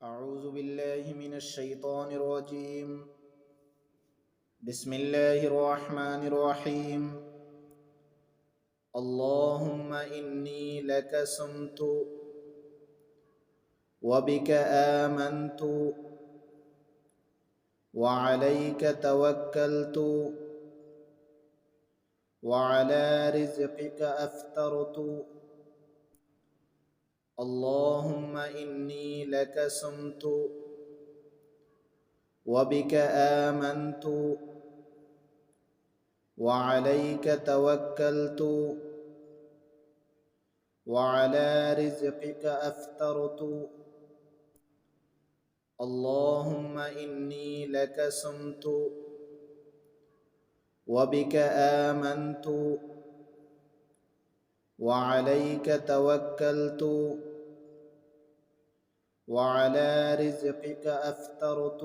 أعوذ بالله من الشيطان الرجيم. بسم الله الرحمن الرحيم. اللهم إني لك صمت وبك آمنت وعليك توكلت وعلى رزقك أفطرت. اللهم إني لك صمت وبك آمنت وعليك توكلت وعلى رزقك أفطرت. اللهم إني لك صمت وبك آمنت وعليك توكلت وعلى رزقك أفطرت.